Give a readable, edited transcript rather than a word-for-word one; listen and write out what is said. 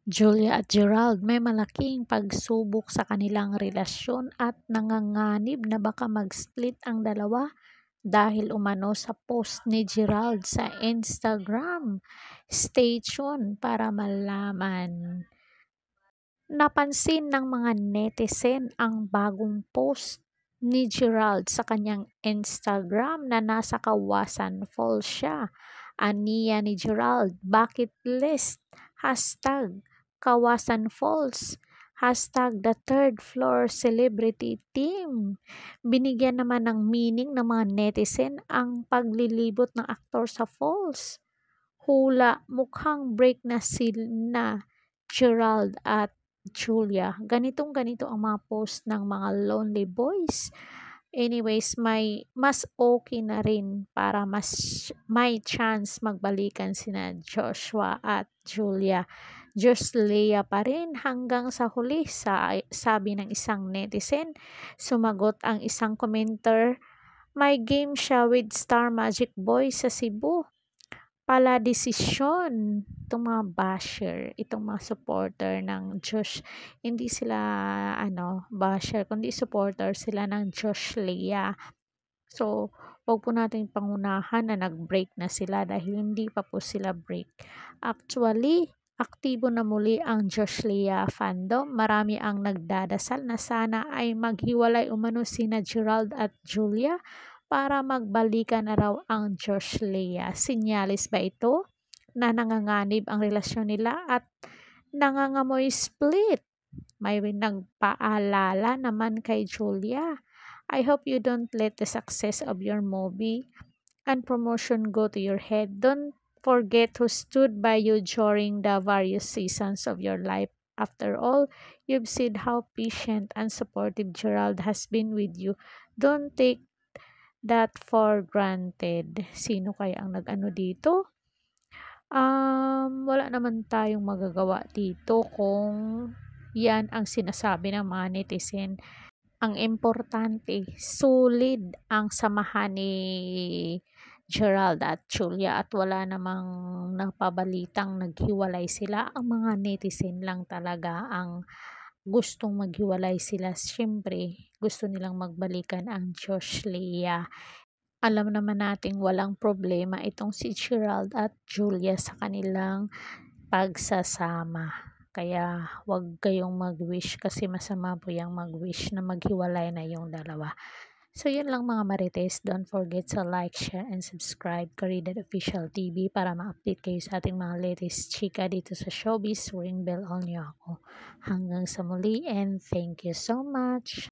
Julia at Gerald may malaking pagsubok sa kanilang relasyon at nanganganib na baka mag-split ang dalawa dahil umano sa post ni Gerald sa Instagram. Stay tuned para malaman. Napansin ng mga netizen ang bagong post ni Gerald sa kanyang Instagram na nasa Kawasan Falls siya. Aniya ni Gerald, bucket list, hashtag Kawasan Falls, hashtag the third floor celebrity team. Binigyan naman ng meaning ng mga netizen ang paglilibot ng aktor sa falls. Hula, mukhang break na sila Gerald at Julia. Ganitong-ganito ang mga post ng mga lonely boys. Anyways, mas okay na rin para mas may chance magbalikan sina Joshua at Julia. Just Leah pa rin hanggang sa huli, sabi ng isang netizen. Sumagot ang isang commenter, may game siya with Star Magic Boy sa Cebu pala desisyon itong mga basher, itong mga supporter ng Josh. Hindi sila basher, kundi supporter sila ng Josh Leah. So, wag po natin pangunahan na nag-break na sila dahil hindi pa po sila break. Actually, aktibo na muli ang Josh Leah fandom. Marami ang nagdadasal na sana ay maghiwalay umano sina Gerald at Julia para magbalikan na raw ang Josh Leah. Sinyalis ba ito na nanganganib ang relasyon nila at nangangamoy split? May nagpaalala naman kay Julia. I hope you don't let the success of your movie and promotion go to your head. Don't forget who stood by you during the various seasons of your life. After all, you've seen how patient and supportive Gerald has been with you. Don't take that for granted. Sino kaya ang nag-ano dito? Wala naman tayong magagawa dito kung yan ang sinasabi ng mga netizen. Ang importante, solid ang samahan ni Gerald at Julia at wala namang napabalitang naghiwalay sila. Ang mga netizen lang talaga ang gustong maghiwalay sila. Siyempre, gusto nilang magbalikan ang Josh Leah. Alam naman nating walang problema itong si Gerald at Julia sa kanilang pagsasama. Kaya wag kayong mag-wish kasi masama po yung mag-wish na maghiwalay na yung dalawa. So yun lang mga marites. Don't forget to like, share, and subscribe Karidad Official TV para ma-update kayo sa ating mga latest chika dito sa showbiz. Ring bell all niyo ako. Hanggang sa muli and thank you so much.